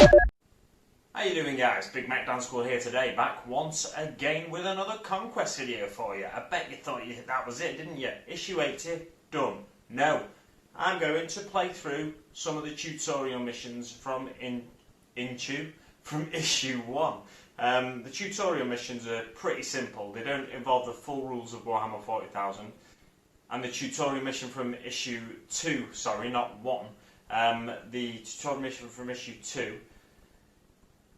How you doing, guys? Big Mac Dance School here today, back once again with another Conquest video for you. I bet you thought that was it, didn't you? Issue 80, done. No, I'm going to play through some of the tutorial missions from issue 1. The tutorial missions are pretty simple. They don't involve the full rules of Warhammer 40,000. And the tutorial mission from issue 2, sorry, not 1. The tutorial mission from issue 2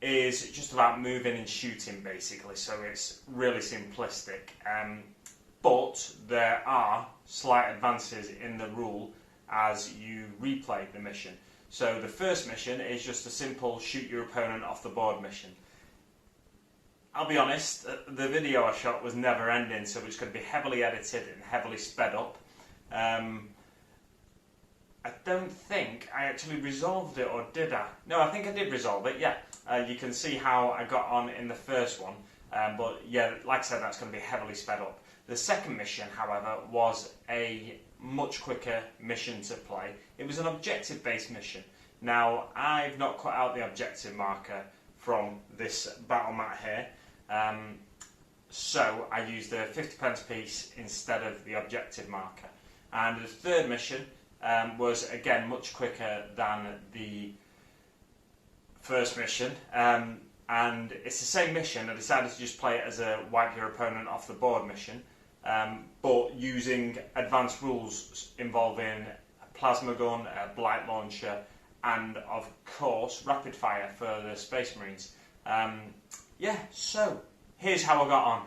is just about moving and shooting, basically, so it's really simplistic. But there are slight advances in the rule as you replay the mission. So the first mission is just a simple shoot your opponent off the board mission. I'll be honest, the video I shot was never ending, so it's going to be heavily edited and heavily sped up. I don't think I actually resolved it, or did I? No, I think I did resolve it, yeah. You can see how I got on in the first one, but yeah, like I said, that's going to be heavily sped up. The second mission, however, was a much quicker mission to play. It was an objective-based mission. Now, I've not cut out the objective marker from this battle mat here, so I used a 50p piece instead of the objective marker. And the third mission was again much quicker than the first mission, and it's the same mission. I decided to just play it as a wipe your opponent off the board mission, but using advanced rules involving a plasma gun, a blight launcher, and of course rapid fire for the Space Marines. Yeah, so here's how I got on.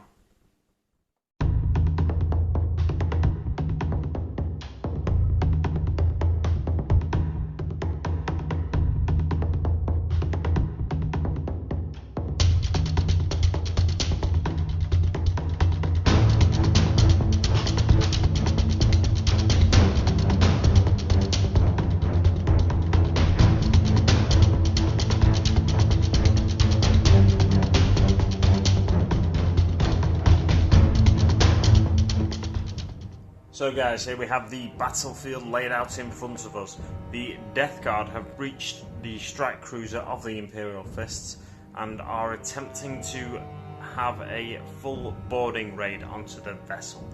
So guys, here we have the battlefield laid out in front of us. The Death Guard have breached the strike cruiser of the Imperial Fists and are attempting to have a full boarding raid onto the vessel.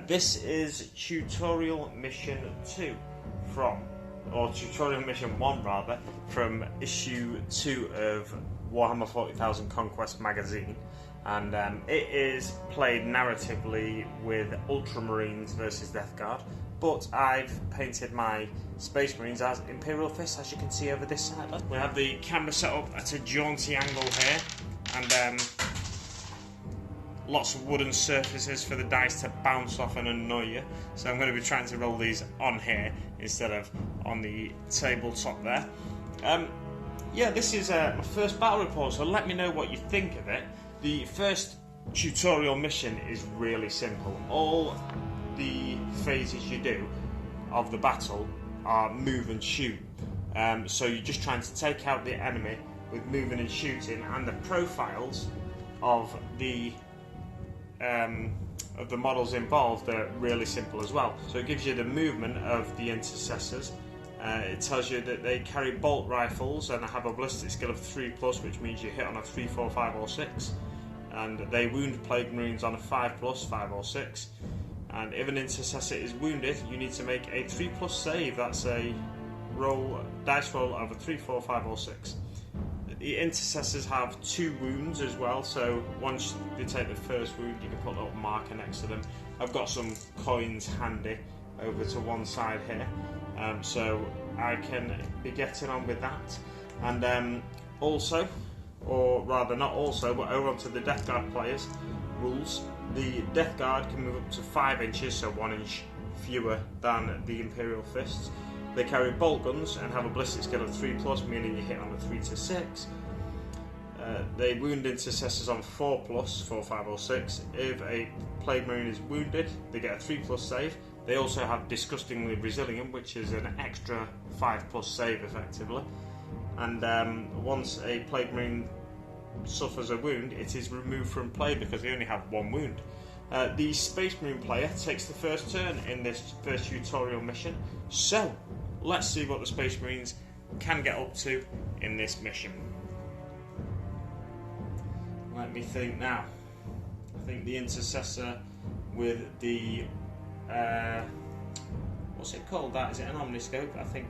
This is tutorial mission 2 or tutorial mission 1 rather, from issue 2 of Warhammer 40,000 Conquest magazine. And it is played narratively with Ultramarines versus Death Guard, but I've painted my Space Marines as Imperial Fists, as you can see over this side. We have the camera set up at a jaunty angle here, and lots of wooden surfaces for the dice to bounce off and annoy you. So I'm going to be trying to roll these on here instead of on the tabletop there. Yeah, this is my first battle report, so let me know what you think of it. The first tutorial mission is really simple. All the phases you do of the battle are move and shoot. So you're just trying to take out the enemy with moving and shooting, and the profiles of the models involved are really simple as well. So it gives you the movement of the intercessors. It tells you that they carry bolt rifles and have a ballistic skill of 3+, which means you hit on a 3, 4, 5 or 6. And they wound Plague Marines on a 5+, 5 or 6. And if an intercessor is wounded, you need to make a 3+ save. That's a dice roll of a 3, 4, 5 or 6. The intercessors have 2 wounds as well, so once they take the first wound, you can put a little marker next to them. I've got some coins handy over to one side here, so I can be getting on with that. And also, or rather not also, but over onto the Death Guard players rules. The Death Guard can move up to 5 inches, so 1 inch fewer than the Imperial Fists. They carry bolt guns and have a ballistic skill of 3+, meaning you hit on a 3 to 6. They wound intercessors on 4+, 4, 5 or 6. If a Plague Marine is wounded, they get a 3+ save. They also have Disgustingly Resilient, which is an extra 5+ save effectively. And once a Plague Marine suffers a wound, it is removed from play because they only have 1 wound. The Space Marine player takes the first turn in this first tutorial mission, so let's see what the Space Marines can get up to in this mission. Let me think now. I think the intercessor with the what's it called? That is it an omniscope? I think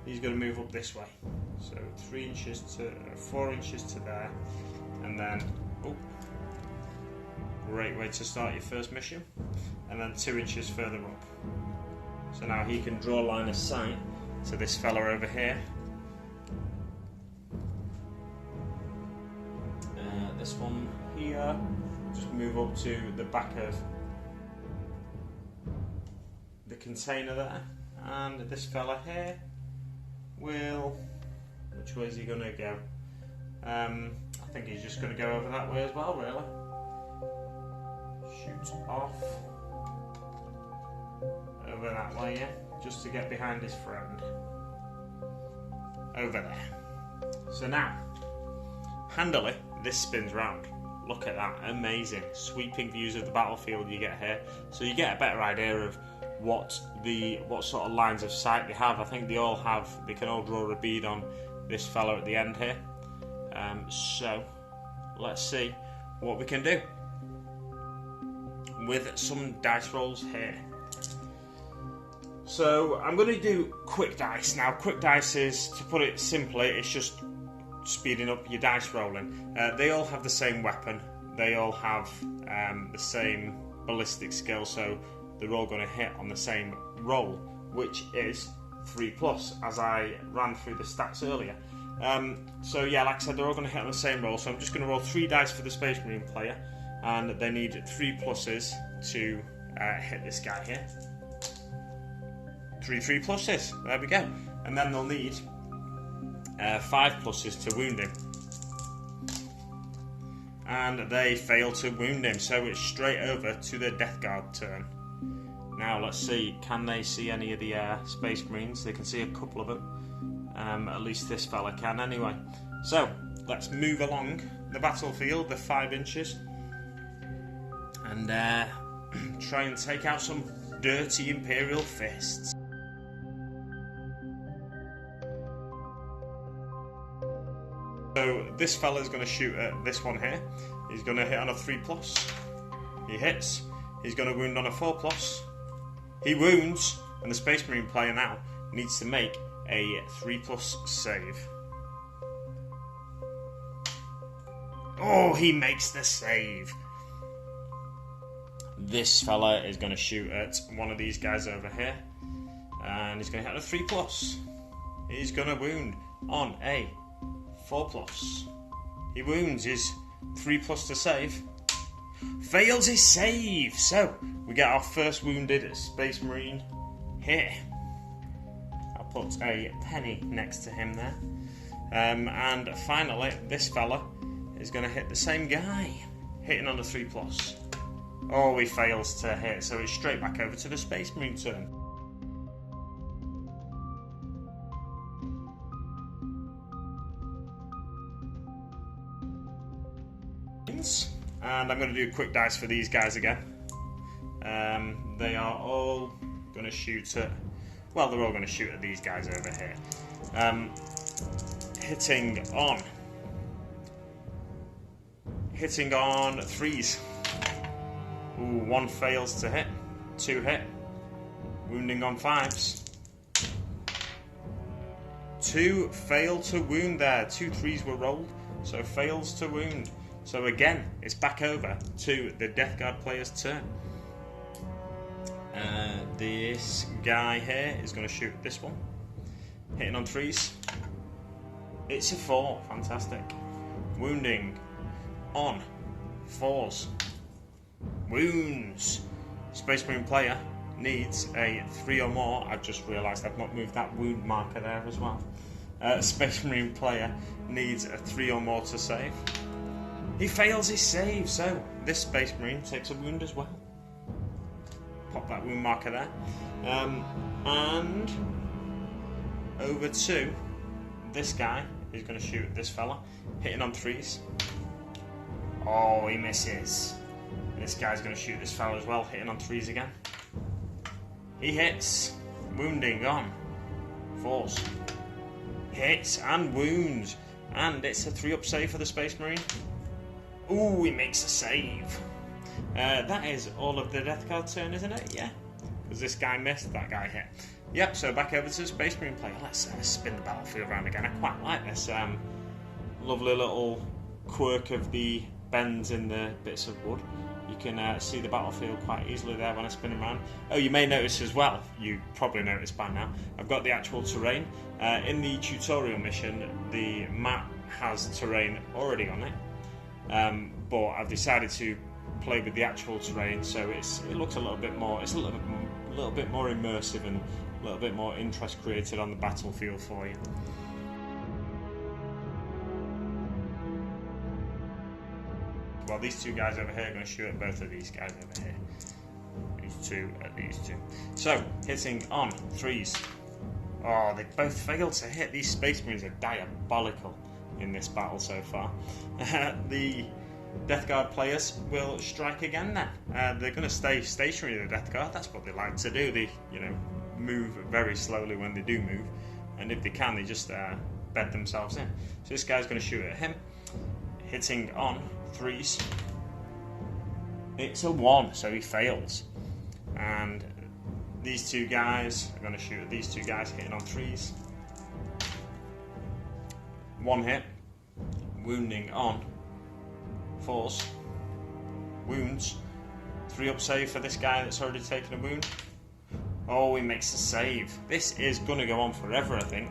he's going to move up this way. So 4 inches to there, and then great way to start your first mission, and then 2 inches further up. So now he can draw line of sight to this fella over here. This one here, just move up to the back of the container there, and this fella here will, which way is he going to go? I think he's just going to go over that way as well, really. Shoot off over that way, yeah, just to get behind his friend over there. So now, handily, this spins round. Look at that, amazing sweeping views of the battlefield you get here. So you get a better idea of what sort of lines of sight they have. I think they can all draw a bead on this fella at the end here. So let's see what we can do with some dice rolls here. So I'm going to do quick dice. Now quick dice is, to put it simply, it's just speeding up your dice rolling. They all have the same weapon, they all have the same ballistic skill, so they're all going to hit on the same roll, which is 3+, as I ran through the stats earlier. So yeah, like I said, they're all going to hit on the same roll, so I'm just going to roll 3 dice for the Space Marine player, and they need 3 pluses to hit this guy here. 3 pluses, there we go. And then they'll need 5 pluses to wound him, and they fail to wound him, so it's straight over to the Death Guard turn. Now let's see, can they see any of the Space Marines? They can see a couple of them, at least this fella can anyway. So let's move along the battlefield, the 5 inches, and try and take out some dirty Imperial Fists. So this fella is going to shoot at this one here. He's going to hit on a 3+. He hits. He's going to wound on a 4+. He wounds, and the Space Marine player now needs to make a 3+ save. Oh, he makes the save. This fella is going to shoot at one of these guys over here, and he's going to hit on a 3+. He's going to wound on a 4+. He wounds his 3+ to save. Fails his save. So we get our first wounded Space Marine here. I'll put a penny next to him there. And finally, this fella is going to hit the same guy, hitting on a 3+. Oh, he fails to hit, so it's straight back over to the Space Marine turn. And I'm going to do quick dice for these guys again. They are all going to shoot at, well, they're all going to shoot at these guys over here. Hitting on 3s. Ooh, 1 fails to hit, 2 hit. Wounding on 5s. 2 fail to wound there. 2 3s were rolled, so fails to wound. So again, it's back over to the Death Guard player's turn. This guy here is going to shoot this one. Hitting on 3s. It's a 4. Fantastic. Wounding on 4s. Wounds. Space Marine player needs a 3 or more. I've just realised I've not moved that wound marker there as well. Space Marine player needs a 3 or more to save. He fails his save, so this Space Marine takes a wound as well. Pop that wound marker there. And over to this guy. He's going to shoot at this fella, hitting on 3s. Oh, he misses. This guy's going to shoot this fella as well, hitting on 3s again. He hits, wounding on 4s. hits and wounds. And it's a 3-up save for the Space Marine. Ooh, he makes a save. That is all of the Death Guard turn, isn't it? Yeah. Because this guy missed, that guy hit. Yep, so back over to the Space Marine player. Let's spin the battlefield around again. I quite like this lovely little quirk of the bends in the bits of wood. You can see the battlefield quite easily there when I spin them around. Oh, you may notice as well, you probably noticed by now, I've got the actual terrain. In the tutorial mission, the map has terrain already on it, but I've decided to play with the actual terrain, so it looks a little bit more, it's a little bit more immersive and a little bit more interest created on the battlefield for you. Well, these two guys over here are going to shoot at both of these guys over here. These two at these two. So, hitting on 3s. Oh, they both failed to hit. These Space Marines are diabolical in this battle so far. The Death Guard players will strike again then. They're going to stay stationary, the Death Guard. That's what they like to do. They, move very slowly when they do move. And if they can, they just bed themselves in. So this guy's going to shoot at him. Hitting on 3s. It's a 1, so he fails. And these two guys are going to shoot at these two guys, hitting on 3s. 1 hit. Wounding on 4s. Wounds. 3-up save for this guy that's already taken a wound. Oh, he makes a save. This is going to go on forever, I think.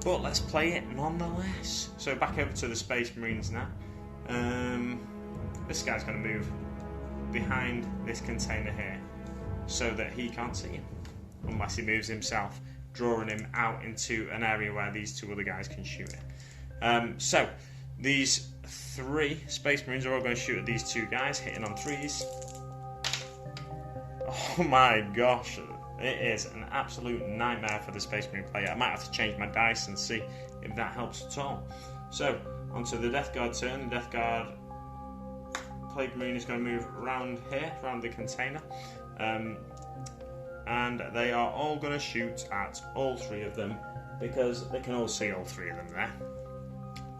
But let's play it nonetheless. So back over to the Space Marines now. This guy's going to move behind this container here so that he can't see him unless he moves himself, drawing him out into an area where these two other guys can shoot it. So these 3 Space Marines are all going to shoot at these two guys, hitting on 3s. Oh my gosh, it is an absolute nightmare for the Space Marine player. I might have to change my dice and see if that helps at all. So, onto the Death Guard turn. The Death Guard Plague Marine is going to move around here, around the container. And they are all going to shoot at all 3 of them because they can all see all 3 of them there.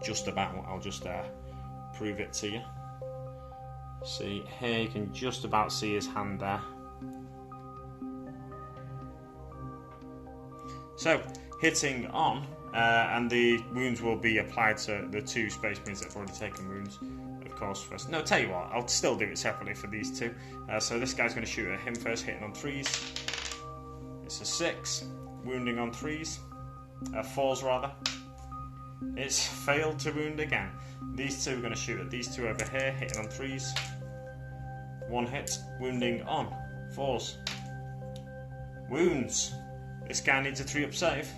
Just about. I'll just prove it to you. See, here you can just about see his hand there. So, hitting on, and the wounds will be applied to the 2 Space Marines that have already taken wounds, of course, first. No, tell you what, I'll still do it separately for these 2. So this guy's going to shoot at him first, hitting on 3s. It's a 6, wounding on 3s, 4s rather. It's failed to wound again. These 2 are going to shoot at these 2 over here, hitting on 3s. 1 hit, wounding on 4s. Wounds. This guy needs a 3-up save.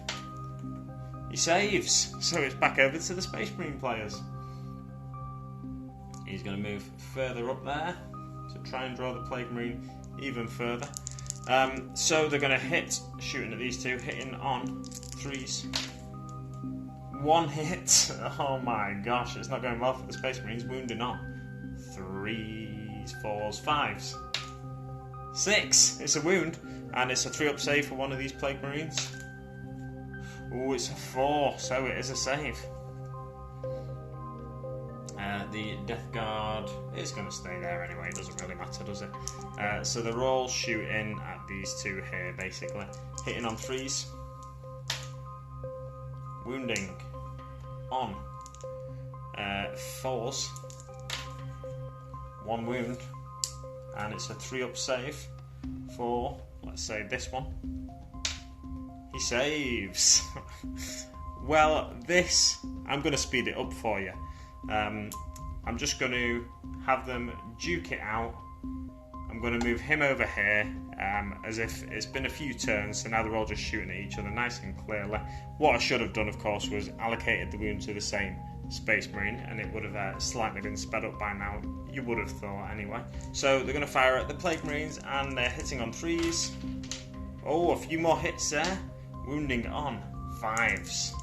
He saves, so it's back over to the Space Marine players. He's going to move further up there to try and draw the Plague Marine even further. So they're going to hit, shooting at these 2, hitting on 3s. 1 hit. Oh my gosh, it's not going well for the Space Marines. Wounding on 3s, 4s, 5s. 6. It's a wound. And it's a 3-up save for one of these Plague Marines. Oh, it's a 4, so it is a save. The Death Guard is going to stay there anyway, it doesn't really matter, does it? So they're all shooting at these 2 here, basically. Hitting on 3s. Wounding on 4s. 1 wound. And it's a 3-up save for, let's say, this one. He saves. Well, this, I'm going to speed it up for you. I'm just going to have them duke it out. I'm going to move him over here, as if it's been a few turns, so now they're all just shooting at each other nice and clearly. What I should have done, of course, was allocated the wound to the same Space Marine, and it would have slightly been sped up by now, you would have thought anyway. So they're going to fire at the Plague Marines, and they're hitting on 3s. Oh, a few more hits there. Wounding on 5s.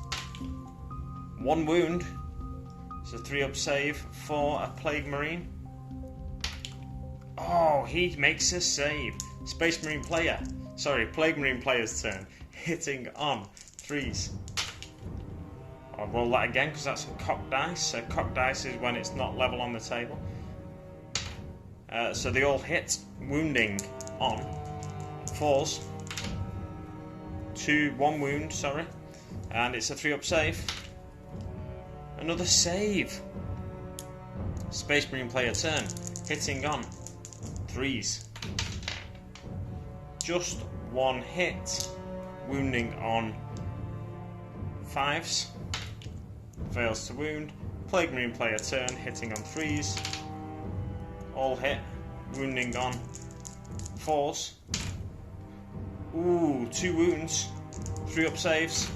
1 wound. It's a 3-up save for a Plague Marine. Oh, he makes a save. Plague Marine player's turn. Hitting on 3s. I'll roll that again because that's a cocked dice. So cocked dice is when it's not level on the table. So they all hit, wounding on 4s. 1 wound, sorry. And it's a 3-up save. Another save. Space Marine player turn, hitting on 3s. Just 1 hit, wounding on 5s. Fails to wound. Plague Marine player turn, hitting on 3s. All hit, wounding on 4s. Ooh, 2 wounds, 3-up saves.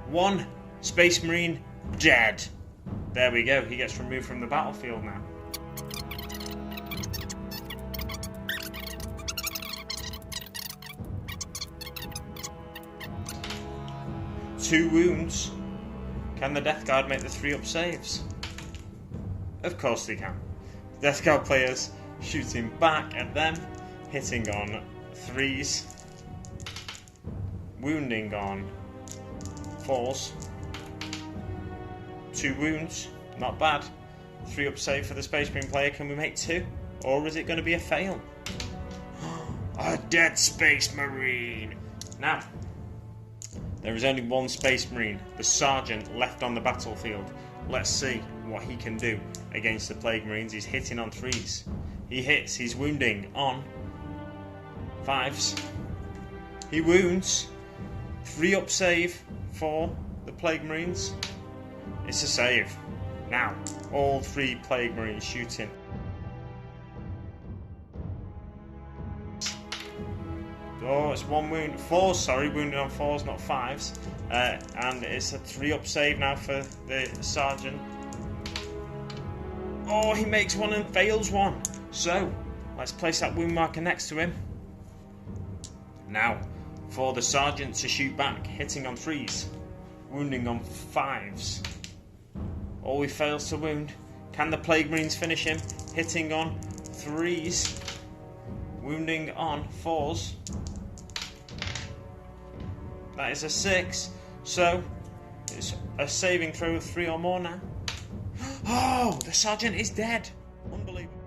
1 Space Marine dead. There we go, he gets removed from the battlefield now. Two wounds. Can the Death Guard make the 3-up saves? Of course they can. Death Guard players shooting back at them, hitting on 3s, wounding on 4s. 2 wounds, not bad. 3-up save for the Space Marine player. Can we make 2? Or is it going to be a fail? A dead Space Marine! Now, there is only 1 Space Marine, the Sergeant, left on the battlefield. Let's see what he can do against the Plague Marines. He's hitting on 3s. He hits, he's wounding on 5s. He wounds. 3-up save for the Plague Marines. It's a save. Now, all 3 Plague Marines shooting. Oh, it's 1 wound. 4s, sorry, wounded on 4s, not 5s. And it's a 3-up save now for the Sergeant. Oh, he makes 1 and fails 1. So, let's place that wound marker next to him. Now, for the Sergeant to shoot back, hitting on 3s, wounding on 5s. Oh, he fails to wound. Can the Plague Marines finish him? Hitting on 3s, wounding on 4s. That is a 6. So, it's a saving throw of 3 or more now. Oh, the Sergeant is dead. Unbelievable.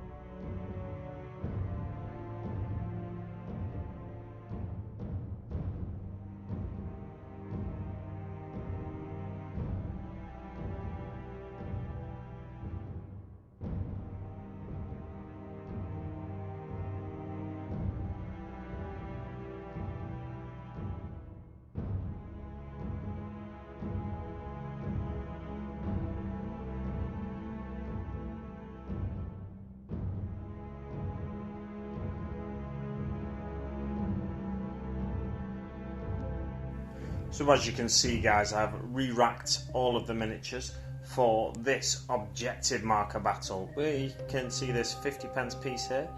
So as you can see, guys, I've re-racked all of the miniatures for this objective marker battle. We can see this 50p piece here,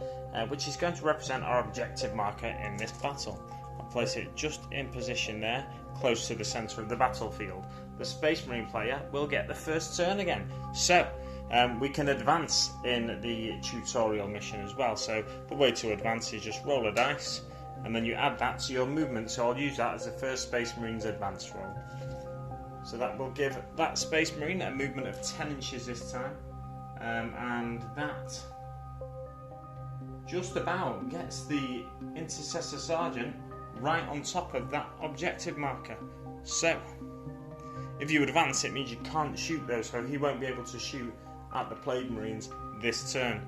which is going to represent our objective marker in this battle. I'll place it just in position there, close to the centre of the battlefield. The Space Marine player will get the first turn again. So, we can advance in the tutorial mission as well. So the way to advance is just roll a dice, and then you add that to your movement. So I'll use that as the first Space Marine's advance roll. So that will give that Space Marine a movement of 10 inches this time, and that just about gets the Intercessor Sergeant right on top of that objective marker. So if you advance, it means you can't shoot those, so he won't be able to shoot at the Plague Marines this turn.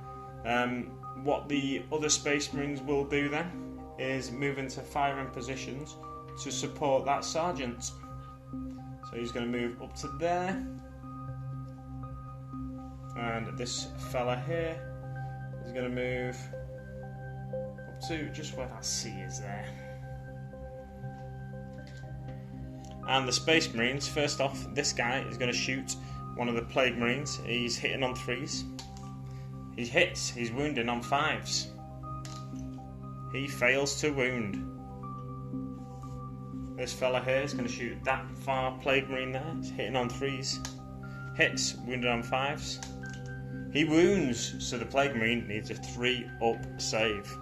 What the other Space Marines will do then is move into firing positions to support that Sergeant. So he's going to move up to there, and this fella here is going to move up to just where that C is there. And the Space Marines, first off, this guy is going to shoot one of the Plague Marines. He's hitting on 3s. He hits, he's wounding on 5s. He fails to wound. This fella here is going to shoot that far Plague Marine there. He's hitting on 3s. Hits, wounded on 5s. He wounds, so the Plague Marine needs a 3-up save.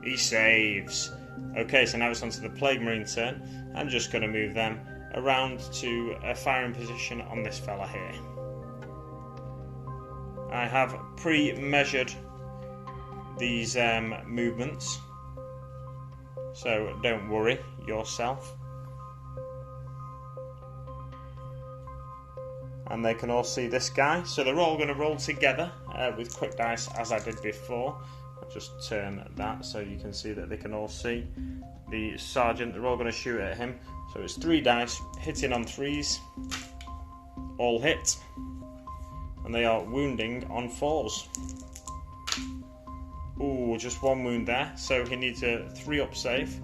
He saves. Okay, so now it's onto the Plague Marine turn. I'm just going to move them around to a firing position on this fella here. I have pre-measured these movements, so don't worry yourself. And they can all see this guy, so they're all going to roll together with quick dice as I did before. I'll just turn that so you can see that they can all see the sergeant. They're all going to shoot at him, so it's 3 dice hitting on 3s, all hit, and they are wounding on 4s. Ooh, just 1 wound there, so he needs a 3-up save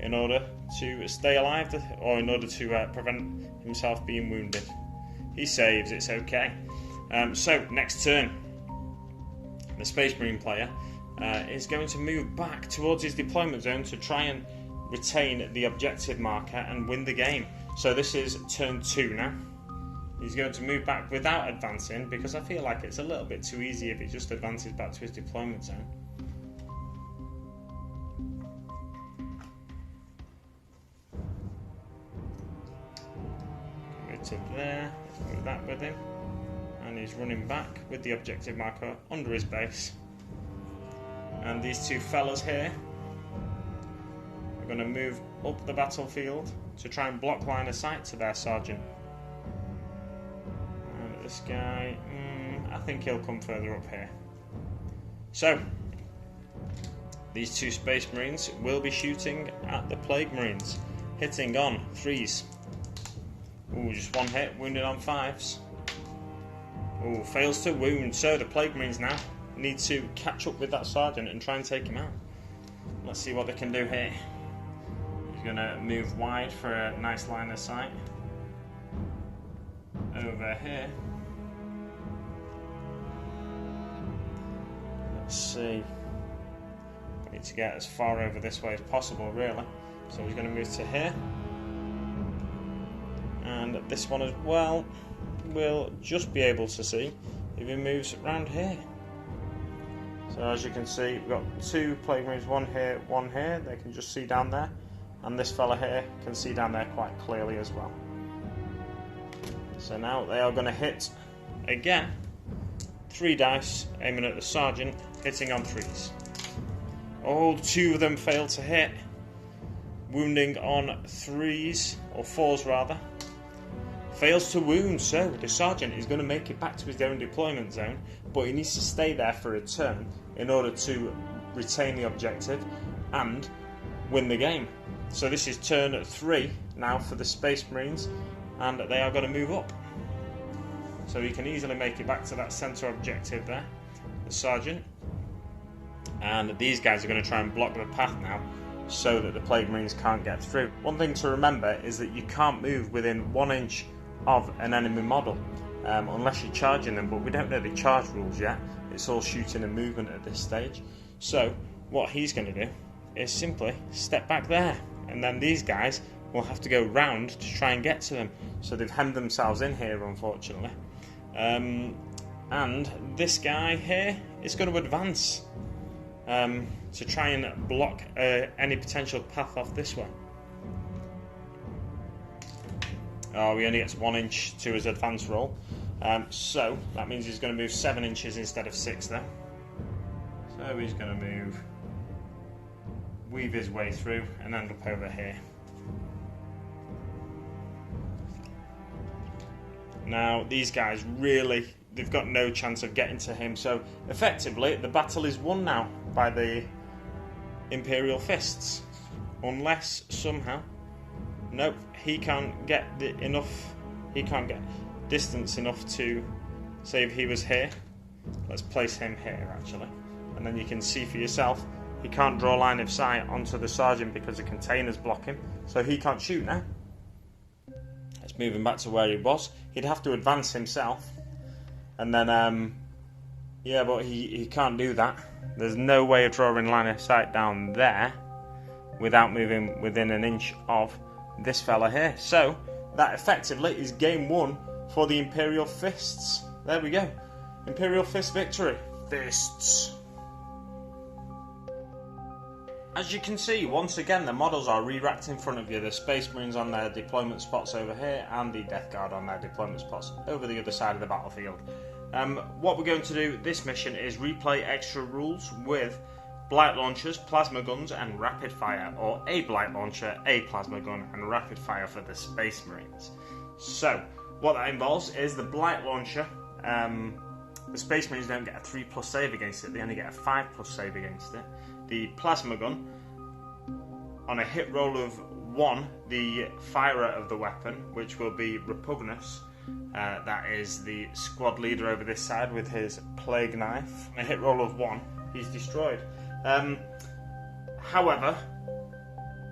in order to stay alive, or in order to prevent himself being wounded. He saves, it's okay. So, next turn, the Space Marine player is going to move back towards his deployment zone to try and retain the objective marker and win the game. So this is turn 2 now. He's going to move back without advancing, because I feel like it's a little bit too easy if he just advances back to his deployment zone. Move to there, let's move that with him. And he's running back with the objective marker under his base. And these 2 fellas here are going to move up the battlefield to try and block line of sight to their sergeant. And this guy, I think he'll come further up here. So, these 2 Space Marines will be shooting at the Plague Marines, hitting on 3s. Ooh, just 1 hit, wounded on 5s. Ooh, fails to wound. So the Plague Marines now need to catch up with that sergeant and try and take him out. Let's see what they can do here. He's going to move wide for a nice line of sight. Over here. Let's see. We need to get as far over this way as possible, really. So he's going to move to here. And this one as well, we'll just be able to see if he moves around here. So as you can see, we've got 2 Plague Marines, 1 here, 1 here. They can just see down there. And this fella here can see down there quite clearly as well. So now they are going to hit again. 3 dice, aiming at the sergeant, hitting on 3s. Oh, 2 of them failed to hit. Wounding on 3s, or 4s rather. Fails to wound, so the sergeant is going to make it back to his own deployment zone, but he needs to stay there for a turn in order to retain the objective and win the game. So this is turn 3 now for the Space Marines, and they are going to move up. So he can easily make it back to that centre objective there, the sergeant. And these guys are going to try and block the path now, so that the Plague Marines can't get through. One thing to remember is that you can't move within 1 inch of an enemy model unless you're charging them, but we don't know the charge rules yet. It's all shooting and movement at this stage. So what he's going to do is simply step back there, and then these guys will have to go round to try and get to them. So they've hemmed themselves in here, unfortunately. And this guy here is going to advance to try and block any potential path off this way. Oh, he only gets 1 inch to his advance roll. So that means he's going to move 7 inches instead of 6 there. So he's going to weave his way through and end up over here. Now these guys really, they've got no chance of getting to him, so effectively the battle is won now by the Imperial Fists, unless somehow, nope, he can't get he can't get distance enough to, say if he was here, let's place him here actually, and then you can see for yourself, he can't draw line of sight onto the sergeant because the containers block him, so he can't shoot now. Let's move him back to where he was. He'd have to advance himself, and then yeah, but he can't do that. There's no way of drawing line of sight down there without moving within 1 inch of this fella here. So that effectively is game 1 for the Imperial Fists. There we go. Imperial Fist victory. Fists. As you can see, once again, the models are re-racked in front of you. The Space Marines on their deployment spots over here, and the Death Guard on their deployment spots over the other side of the battlefield. What we're going to do this mission is replay extra rules with blight launchers, plasma guns, and rapid fire, or a blight launcher, a plasma gun, and rapid fire for the Space Marines. So, what that involves is the blight launcher. The Space Marines don't get a 3+ save against it, they only get a 5+ save against it. The plasma gun, on a hit roll of 1, the firer of the weapon, which will be Repugnus, that is the squad leader over this side with his plague knife. On a hit roll of 1, he's destroyed. However,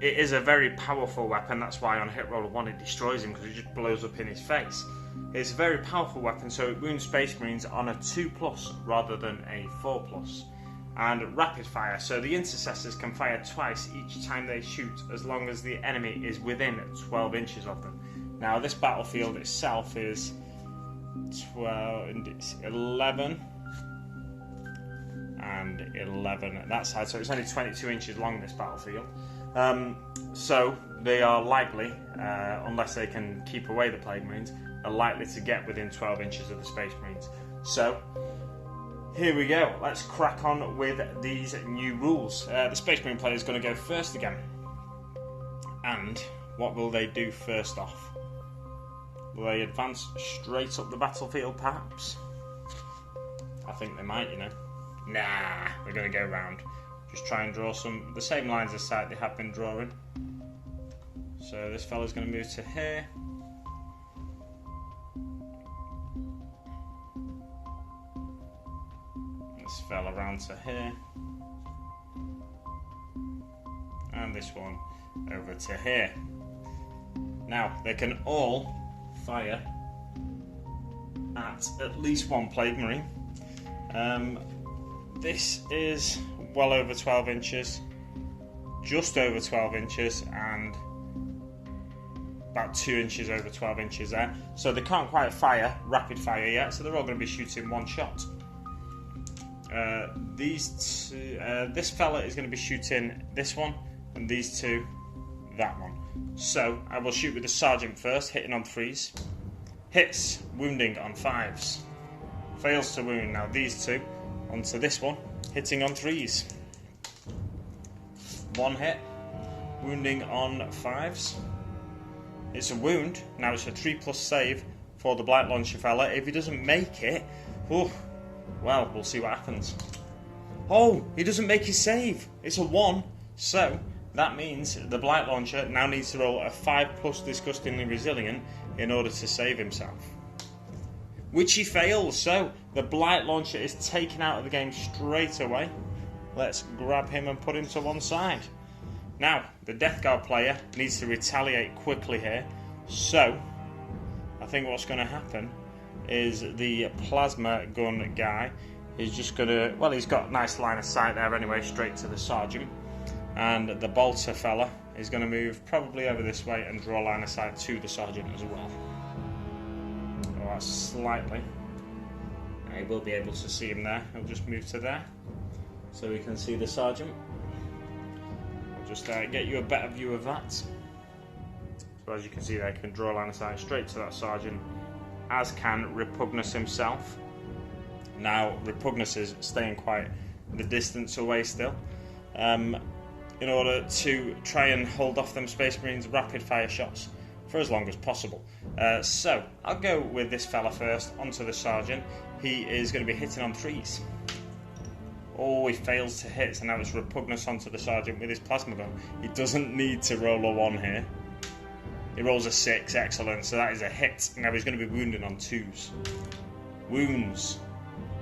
it is a very powerful weapon, that's why on a hit roll of 1 it destroys him, because it just blows up in his face. It's a very powerful weapon, so it wounds Space Marines on a 2+ rather than a 4+. And rapid fire, so the intercessors can fire twice each time they shoot as long as the enemy is within 12 inches of them. Now this battlefield itself is 11 and 11 at that side, so it's only 22 inches long, this battlefield. So they are likely, unless they can keep away the Plague Marines, are likely to get within 12 inches of the Space Marines. So here we go, let's crack on with these new rules. The Space Marine player is going to go first again. And what will they do first off? Will they advance straight up the battlefield perhaps? I think they might, you know. Nah, we're going to go round. Just try and draw the same lines of sight they have been drawing. So this fella's going to move to here. This fella around to here, and this one over to here. Now they can all fire at least one Plague Marine. This is well over 12 inches, just over 12 inches, and about 2 inches over 12 inches there. So they can't quite fire rapid fire yet, so they're all going to be shooting one shot. This fella is going to be shooting this one, and these two, that one. So I will shoot with the sergeant first, hitting on 3s. Hits, wounding on 5s. Fails to wound. Now these two, onto this one, hitting on 3s. 1 hit, wounding on 5s. It's a wound. Now it's a 3+ save for the blight launcher fella. If he doesn't make it, well, we'll see what happens. Oh, he doesn't make his save. It's a 1. So that means the blight launcher now needs to roll a 5+ disgustingly resilient in order to save himself, which he fails. So the blight launcher is taken out of the game straight away. Let's grab him and put him to one side. Now the Death Guard player needs to retaliate quickly here. So I think what's going to happen is the plasma gun guy is just going to, well, he's got a nice line of sight there anyway, straight to the sergeant, and the bolter fella is going to move probably over this way and draw a line of sight to the sergeant as well. Oh, that's slightly. He will be able to see him there. He'll just move to there so we can see the sergeant. I'll just get you a better view of that. So as you can see there, I can draw a line of sight straight to that sergeant, as can Repugnus himself. Now Repugnus is staying quite the distance away still, in order to try and hold off them Space Marines' rapid fire shots for as long as possible. So I'll go with this fella first, onto the sergeant. He is going to be hitting on 3s. Oh, he fails to hit, so now it's Repugnus onto the sergeant with his plasma gun. He doesn't need to roll a 1 here. He rolls a 6, excellent, so that is a hit. Now he's going to be wounded on 2s. Wounds.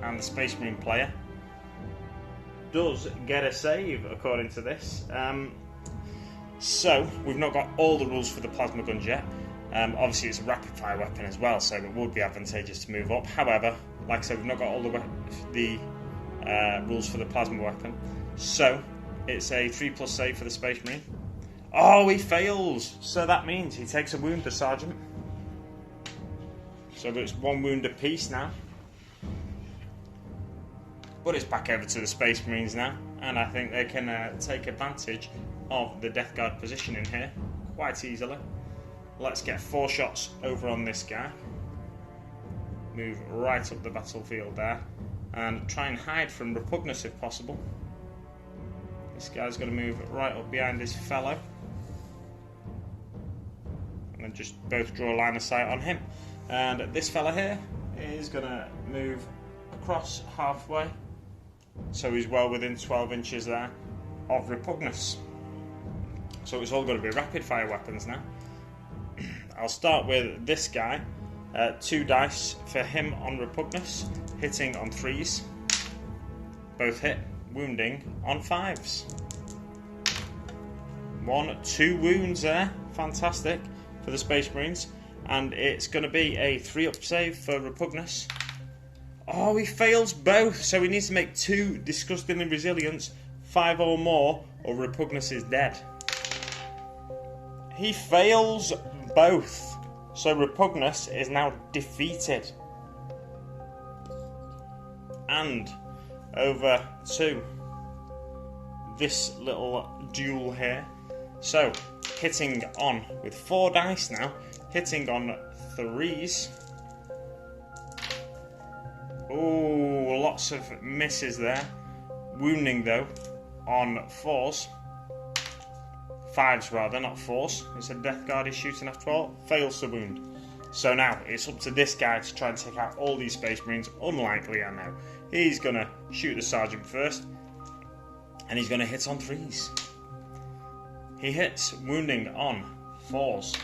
And the Space Marine player does get a save, according to this. So, we've not got all the rules for the plasma guns yet. Obviously it's a rapid fire weapon as well, so it would be advantageous to move up. However, like I said, we've not got all the rules for the plasma weapon. So, it's a 3+ save for the Space Marine. Oh, he fails! So that means he takes a wound, the sergeant. So it's 1 wound apiece now. But it's back over to the Space Marines now. and I think they can take advantage of the Death Guard position in here quite easily. Let's get 4 shots over on this guy. Move right up the battlefield there, and try and hide from Repugnus if possible. This guy's going to move right up behind his fellow, and then just both draw a line of sight on him. And this fella here is going to move across halfway, so he's well within 12 inches there of Repugnus. So it's all going to be rapid fire weapons now. I'll start with this guy. 2 dice for him on Repugnus, hitting on 3s. Both hit, wounding on 5s. 2 wounds there, fantastic for the Space Marines. And it's going to be a 3-up save for Repugnus. Oh, he fails both, so he needs to make 2 disgustingly resilience, 5 or more, or Repugnus is dead. He fails both, so Repugnus is now defeated. And over to this little duel here. So, hitting on with 4 dice now, hitting on 3s. Oh, lots of misses there. Wounding though on 4s. 5s rather, not 4s. It's a Death Guard he's shooting after all. Fails to wound. So now it's up to this guy to try and take out all these Space Marines. Unlikely, I know. He's going to shoot the Sergeant first, and he's going to hit on 3s. He hits, wounding on 4s.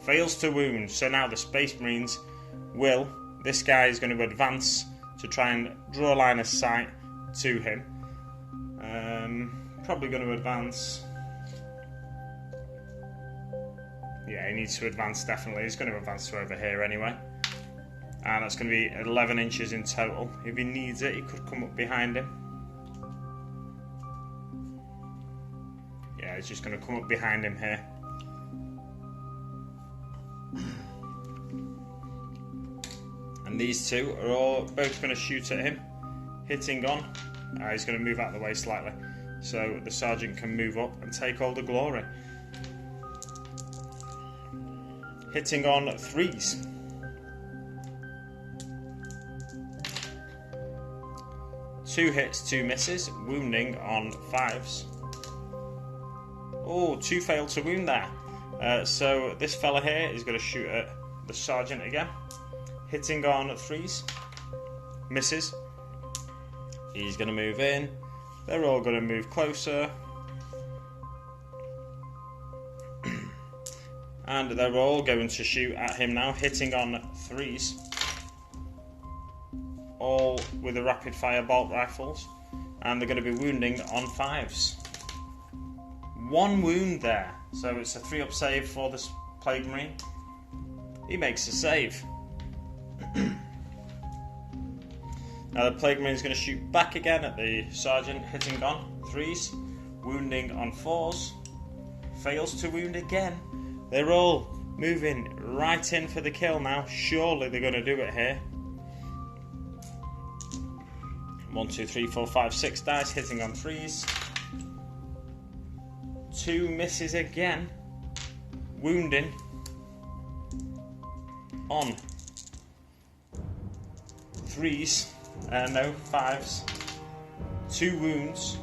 Fails to wound, so now the Space Marines will... This guy is going to advance to try and draw a line of sight to him. Probably going to advance... Yeah, he needs to advance, definitely. He's going to advance to over here anyway. And that's going to be 11 inches in total. If he needs it, he could come up behind him. Yeah, he's just going to come up behind him here. And these 2 are all both going to shoot at him. Hitting on. He's going to move out of the way slightly, so the Sergeant can move up and take all the glory. Hitting on 3s. Two hits, 2 misses, wounding on 5s. Oh, 2 failed to wound there. So this fella here is going to shoot at the Sergeant again. Hitting on 3s. Misses. He's going to move in. They're all going to move closer. And they're all going to shoot at him now, hitting on 3s. All with the rapid fire bolt rifles. And they're going to be wounding on 5s. 1 wound there. So it's a 3-up save for this Plague Marine. He makes a save. Now the Plague Marine is going to shoot back again at the Sergeant, hitting on 3s. Wounding on 4s. Fails to wound again. They're all moving right in for the kill now. Surely they're going to do it here. 1, 2, 3, 4, 5, 6 dice hitting on 3s. 2 misses again. Wounding on 3s. No, 5s. 2 wounds.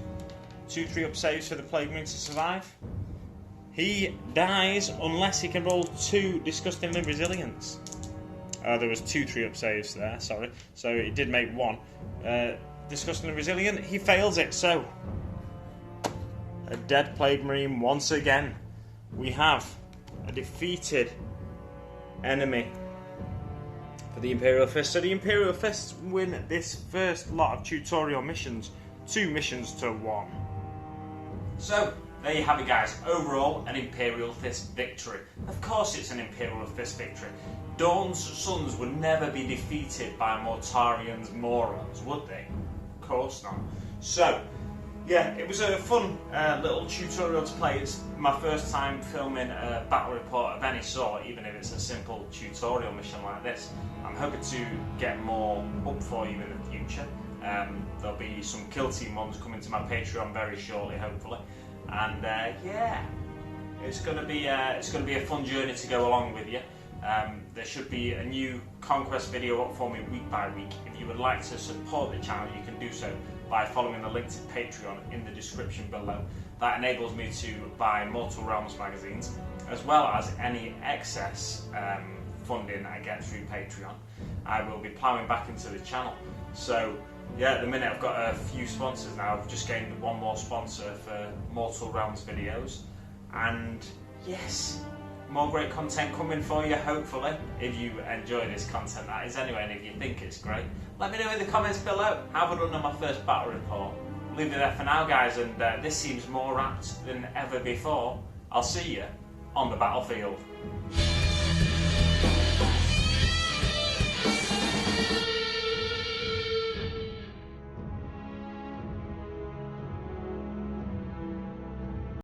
2 3-up saves for the Plague Marine to survive. He dies unless he can roll 2 disgustingly resilience. There was 2 3-up saves there, sorry. So it did make 1. Disgustingly resilient, he fails it, so... A dead Plague Marine once again. We have a defeated enemy for the Imperial Fists. So the Imperial Fists win this first lot of tutorial missions. 2 missions to 1. So... there you have it, guys. Overall, an Imperial Fist victory. Of course it's an Imperial Fist victory. Dawn's sons would never be defeated by Mortarian's morons, would they? Of course not. So, yeah, it was a fun little tutorial to play. It's my first time filming a battle report of any sort, even if it's a simple tutorial mission like this. I'm hoping to get more up for you in the future. There'll be some kill team ones coming to my Patreon very shortly, hopefully, and yeah, it's gonna be a fun journey to go along with you. There should be a new Conquest video up for me week by week. If you would like to support the channel, you can do so by following the link to Patreon in the description below. That enables me to buy Mortal Realms magazines, as well as any excess funding I get through Patreon. I will be ploughing back into the channel. So yeah, at the minute I've got a few sponsors now. I've just gained one more sponsor for Mortal Realms videos, and yes, more great content coming for you, hopefully, if you enjoy this content, that is, anyway, and if you think it's great, let me know in the comments below. How have I done on my first battle report? Leave it there for now, guys, and this seems more apt than ever before. I'll see you on the battlefield.